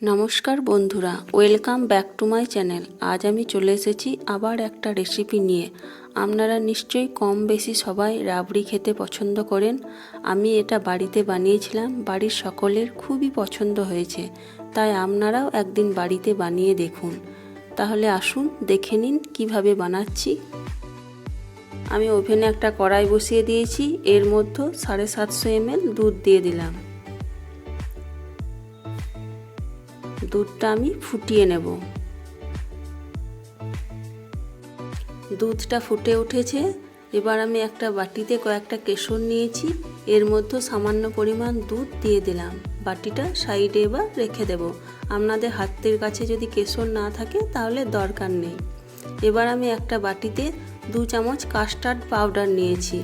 নমস্কার বন্ধুরা, welcome back to my channel. আজ আমি চলে এসেছি আবার একটা রেসিপি নিয়ে। আপনারা নিশ্চয়ই কম বেশি সবাই রাবড়ি খেতে পছন্দ করেন। আমি এটা বাড়িতে বানিয়েছিলাম, বাড়ির সকলের খুবই পছন্দ হয়েছে, তাই আপনারাও একদিন বাড়িতে বানিয়ে দেখুন। তাহলে আসুন দেখে নিন কিভাবে বানাচ্ছি। আমি ওভেনে একটা কড়াই বসিয়ে দিয়েছি, এর মধ্যে 750 ml দুধ দিয়ে দিলাম। দুধটা আমি ফুটিয়ে নেব। দুধটা ফুটে উঠেছে, এবার আমি একটা বাটিতে কয়েকটা কেশর নিয়েছি, এর মধ্যে সামান্য পরিমাণ দুধ দিয়ে দিলাম। বাটিটা সাইডে এবার রেখে দেব। আপনাদের হাতের কাছে যদি কেশর না থাকে তাহলে দরকার নেই। এবার আমি একটা বাটিতে 2 চামচ কাস্টার্ড পাউডার নিয়েছি,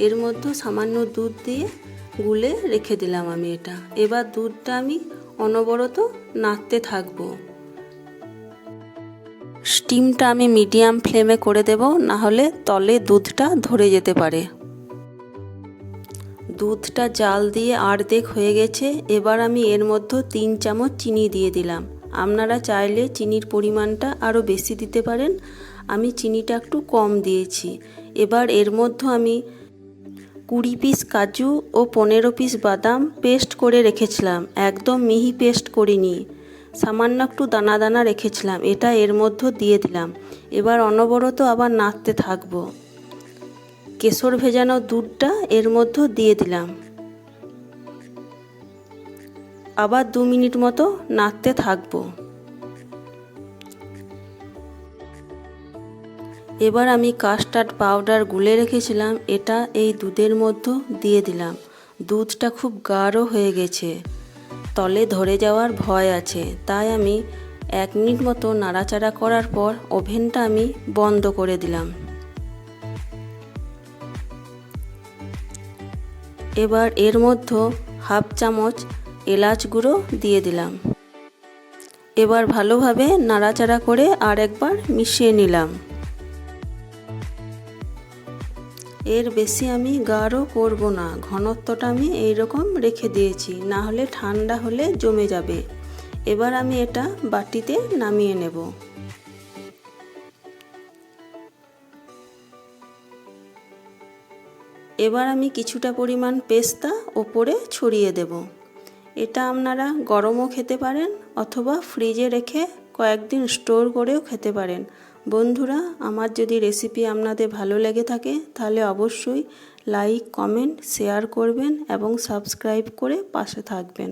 এর মধ্যে সামান্য দুধ দিয়ে গুলে রেখে দিলাম আমি এটা। এবার দুধটা আমি অনবরত নাড়তে থাকবো। স্টিমটা আমি মিডিয়াম ফ্লেমে করে দেব, না হলে তলে দুধটা ধরে যেতে পারে। দুধটা জাল দিয়ে আর্ধেক হয়ে গেছে, এবার আমি এর মধ্যে 3 চামচ চিনি দিয়ে দিলাম। আপনারা চাইলে চিনির পরিমাণটা আরও বেশি দিতে পারেন, আমি চিনিটা একটু কম দিয়েছি। এবার এর মধ্যে আমি 20 পিস কাজু ও 15 পিস বাদাম পেস্ট করে রেখেছিলাম, একদম মিহি পেস্ট করিনি, সামান্য একটু দানা দানা রেখেছিলাম, এটা এর মধ্যে দিয়ে দিলাম। এবার অনবরত আবার নাড়তে থাকবো। কেশর ভেজানো দুধটা এর মধ্যে দিয়ে দিলাম, আবার 2 মিনিট মতো নাড়তে থাকবো। এবার আমি কাস্টার্ড পাউডার গুলে রেখেছিলাম, এটা এই দুধের মধ্যে দিয়ে দিলাম। দুধটা খুব গাঢ় হয়ে গেছে, তলে ধরে যাওয়ার ভয় আছে, তাই আমি 1 মিনিট মতো নাড়াচাড়া করার পর ওভেনটা আমি বন্ধ করে দিলাম। এবার এর মধ্যে 1/2 চামচ এলাচ গুঁড়ো দিয়ে দিলাম। এবার ভালোভাবে নাড়াচাড়া করে আর একবার মিশিয়ে নিলাম। এর বেশি আমি গাঢ় করব না, ঘনত্বটা আমি এইরকম রেখে দিয়েছি, না হলে ঠান্ডা হলে জমে যাবে। এবার আমি এটা বাটিতে নামিয়ে নেব। এবার আমি কিছুটা পরিমাণ পেস্তা ওপরে ছড়িয়ে দেব। এটা আপনারা গরমও খেতে পারেন অথবা ফ্রিজে রেখে কয়েকদিন স্টোর করেও খেতে পারেন। বন্ধুরা, আমার যদি রেসিপি আপনাদের ভালো লেগে থাকে তাহলে অবশ্যই লাইক, কমেন্ট, শেয়ার করবেন এবং সাবস্ক্রাইব করে পাশে থাকবেন।